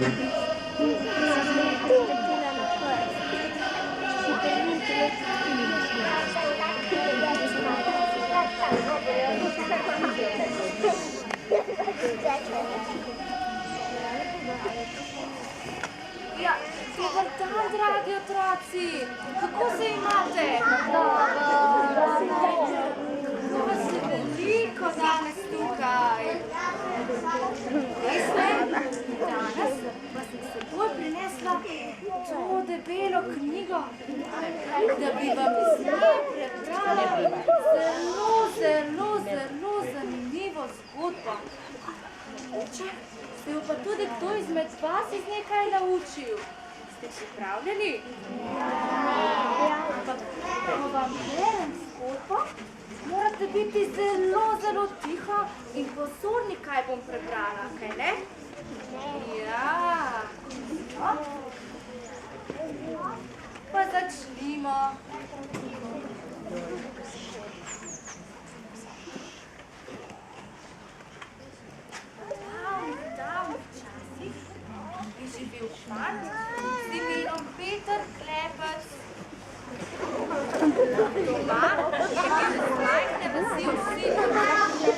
Ja, dober dan, dragi otroci! Kako se imate? Kako vas je veliko danes tukaj? Veste, danes vas je s seboj prinesla to debelo knjigo, da bi vam iz nje prebrala zelo zanimivo zgodbo. Mogoče se bo pa tudi kdo izmed vas iz nekaj naučil. Ste pripravljeni? Ampak, ko vam berem zgodbo, morate biti zelo tiho in pozorni, kaj bom prebrala, kaj ne? Ja. Pa začnimo. Davno včasih je živel fant z imenom Peter Klepec. Doma je bil iz majhne vasi v Sibiriji.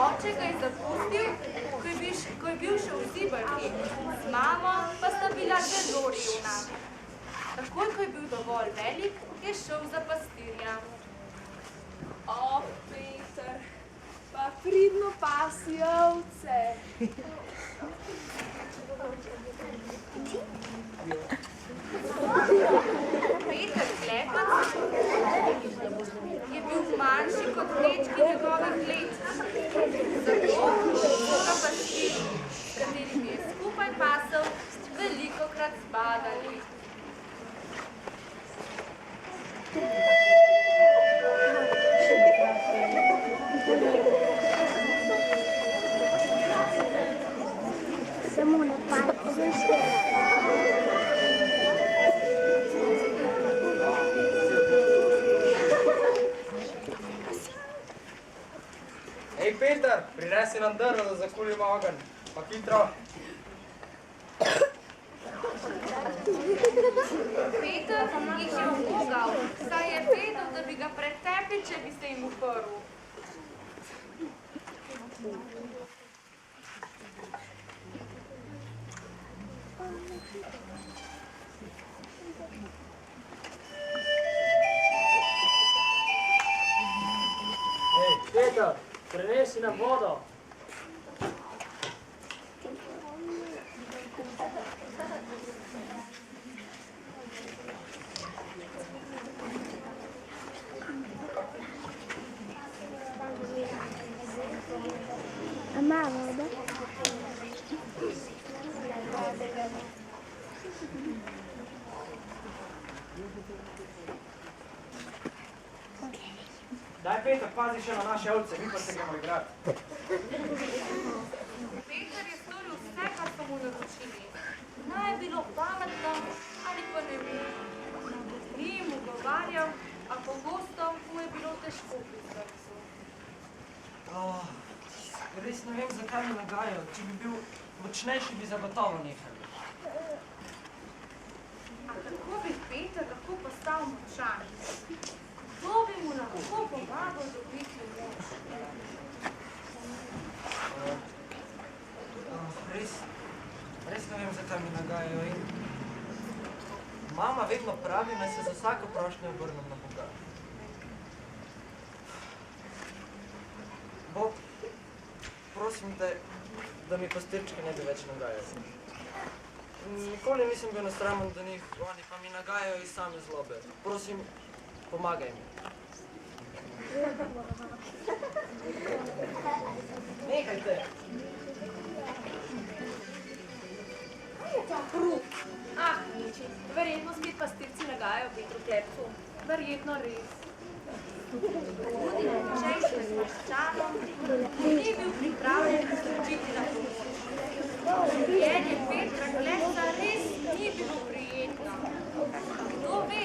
Oče ga je zapustil, ko je bil še v Sibiriji. Z mamo pa sta bila zelo revna. Takoj, ko je bil dovolj velik, je šel za pastirja. O, Peter, pa pridno pasi ovce. Peter Klepec je bil manjši kot dečki njegovih let. Zato so ga pastirji, s katerimi je skupaj pasel, velikokrat zbadali. Samo ne pati. Ej, Peter, prinesi nam drvo, da zakulimo ogenj. Pa hitro. Peter jih je ubogal, saj je vedel, da bi ga pretepli, če bi se jim uprl. Ej, Peter, prinesi nam vodo. Ama voda. Daj, Peter, pazi še na naše ovce, mi pa se gremo igrati. Peter je storil vse, kar so mu naročili. Naj je bilo pametno ali pa ne bi. Ni jim ugovarjal, a pogosto mu je bilo težko pri srcu. Res ne vem, zakaj me nagajajo. Če bi bil močnejši, bi zagotovo nehal. A kako bi Peter lahko postal močan? Kdo bi mu lahko pomagal dobiti moč? Res ne vem, zakaj me nagajajo. In mama vedno pravi, naj se za vsako prošnjo obrnem na Boga. Bog, prosim te, da mi pastirčke ne bi več nagajali. Nikoli nisem bil nasramen do njih, oni pa mi nagajajo iz same zlobe. Prosim, pomagaj mi. Nehajte! Kaj je ta hrup? Ah, niči. Verjetno spet pastirci nagajajo Petru Klepcu. Verjetno res. Tudi najčejši s vaščanom ni bil pripravljen pristočiti na pomoč. Življenje Petra Klepca res ni bilo prijetno. Kdo ve,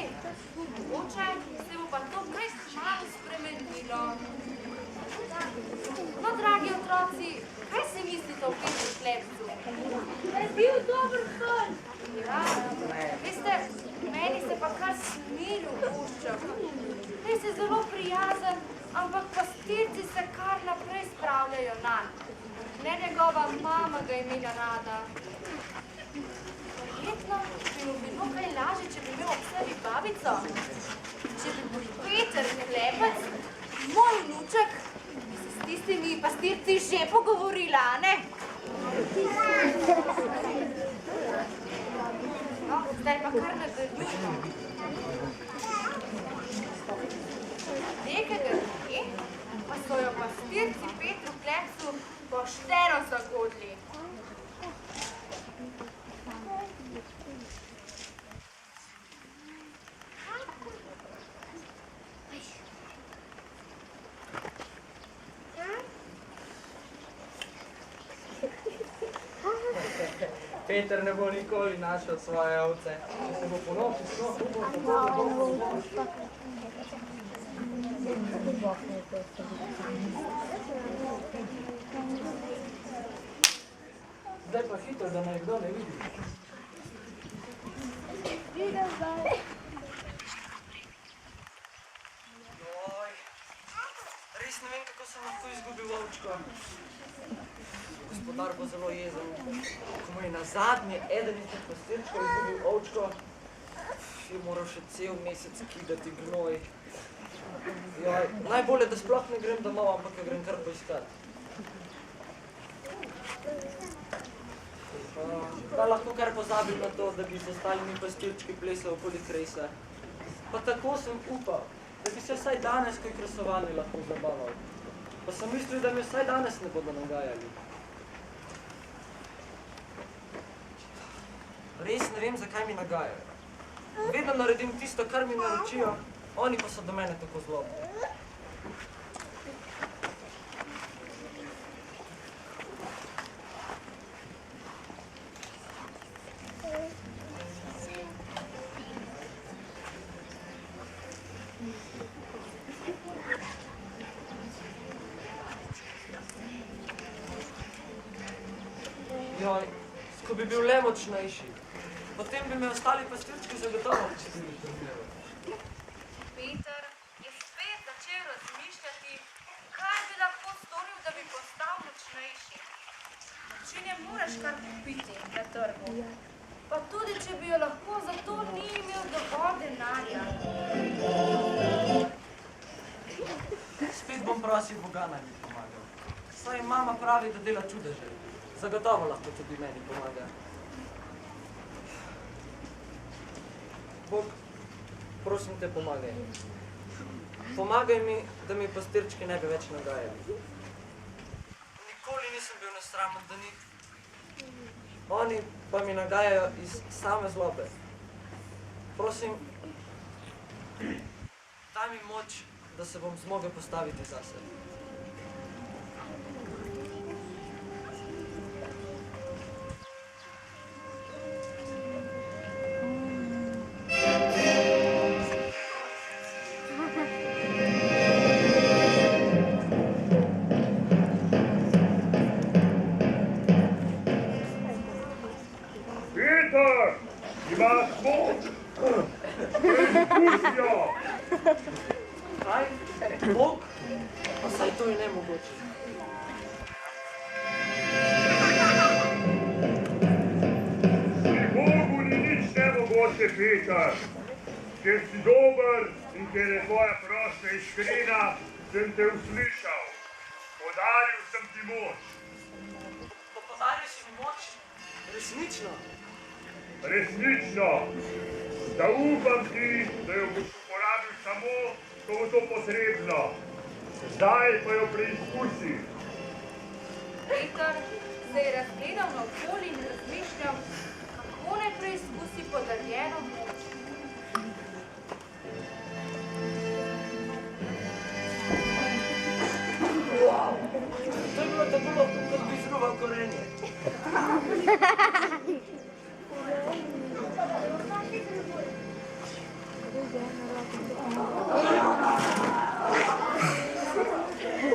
mogoče se bo pa to kaj kmalu spremenilo. No, dragi otroci, kaj si mislite o Petru Klepcu? Da je bil dober fant. Ja, veste, meni se pa kar smilju pušča. Res je zelo prijazen, ampak pastirci se kar naprej spravljajo nanj. Ne njegova mama ga imela rada. Verjetno bi mu bilo kaj lažje, če bi imel ob sebi babico. Če bi bil Peter Klepec, moj vnuček, bi se s tistimi pastirci že pogovorila, a ne? No, zdaj pa kar nadaljujemo. Nekega dne pa so jo pastirci Petru Klepcu pošteno zagodli. Peter ne bo nikoli našel svoje ovce. Če se bo ponoči sploh Zdaj pa hitro, da naj kdo ne vidi. Joj, res ne vem, kako sem lahko izgubil ovčko. Gospodar bo zelo jezen. Ko mu je nazadnje eden izmed pastirčkov izgubil ovčko, je moral še cel mesec kidati gnoj. Joj, najbolje, da sploh ne grem domov, ampak jo grem kar poiskat. Pa lahko kar pozabim na to, da bi z ostalimi pastirčki plesal okoli kresa. Pa tako sem upal, da bi se vsaj danes kaj kresovani lahko zabaval. Pa sem mislil, da mi vsaj danes ne bodo nagajali. Res ne vem, zakaj mi nagajajo. Vedno naredim tisto, kar mi naročijo, oni pa so do mene tako zlobni. Joj, ko bi bil le močnejši, potem bi me ostali pastirčki zagotovo početili. Peter je spet začel razmišljati, kaj bi lahko storil, da bi postal močnejši. Močinje moraš kar kupiti na trgu. Pa tudi, če bi jo lahko, zato ni imel dovolj denarja. Spet bom prosil Boga, naj mi pomagal. Saj mama pravi, da dela čudeže. Zagotovo lahko tudi meni pomaga. Bog, prosim te, pomagaj. Pomagaj mi, da mi pastirčki ne bi več nagajali. Nikoli nisem bil nesramen, da ni. Oni pa mi nagajajo iz same zlobe. Prosim, daj mi moč, da se bom zmogel postaviti zase. Peter, imaš moč? Preizkusijo! Kaj? Bog? Pa saj to je nemogoče. Pri Bogu ni nič nemogoče, Peter. Ker si dober in ker je tvoja prošnja iskrena, sem te uslišal. Podaril sem ti moč. Podaril si mi moč? Resnično? Resnično. Zaupam ti, da jo boš uporabil samo, ko bo to potrebno. Zdaj pa jo preizkusi. Peter se je razgledal naokoli in razmišljal, kako naj preizkusi podarjeno moč. To je bilo tako lahko, kot bi izruval korenje.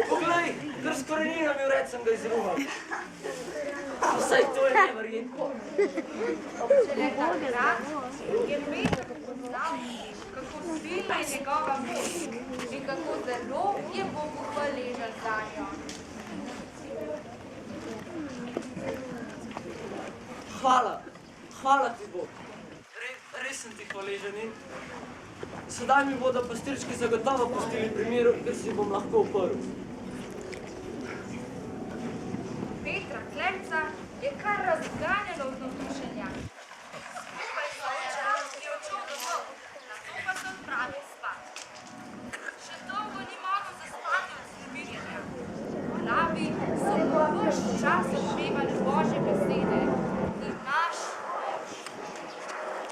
Poglej, kar s korenino preveč sem ga izruval. Vsaj to je neverjetno. Šele takrat je Peter poznal, kako silna je njegova moč in kako zelo je Bogu hvaležen zanjo. Hvala ti Bog. Res sem ti hvaležen in sedaj mi bodo pastirčki zagotovo pustili pri miru, ker si bom lahko uprl. Petra Klemca je kar razganjalo od navdušenja. Skupaj so očal in odšel domov, nato pa se odpravil spat. Še dolgo ni mogel zaspati od vznemirjenja. V glavi so mu ves čas odpevali Božje besede in naš mož.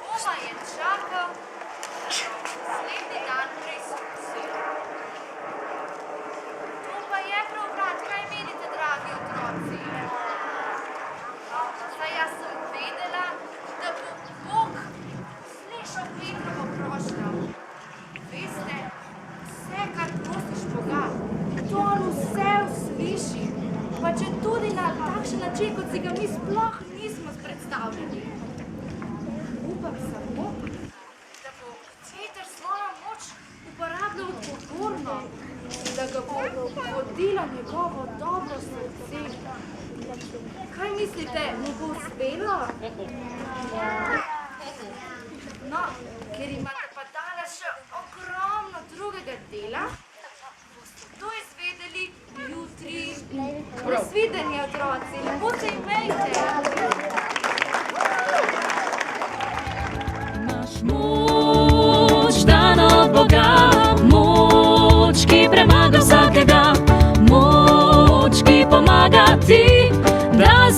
Komaj je čakal, naslednji dan preizkusil. To pa je preobrat, kaj menite, dragi otroci? Saj jaz sem vedela, da bo Bog slišal Petrovo prošnjo. Veste, vse, kar prosiš Boga, to on vse usliši, pa če tudi na takšen način, kot si ga mi sploh nismo predstavljali. Upam samo, da bo Peter svojo moč uporabljal odgovorno in da ga bo vodila njegovo dobro srce. Kaj mislite, mu bo uspelo? No, ker imate pa danes še ogromno drugega dela, boste to izvedeli jutri. Nasvidenje, otroci, lepo se imejte. Imaš moč, dan od Boga, moč, ki premaga vsakega, moč, ki pomaga ti, da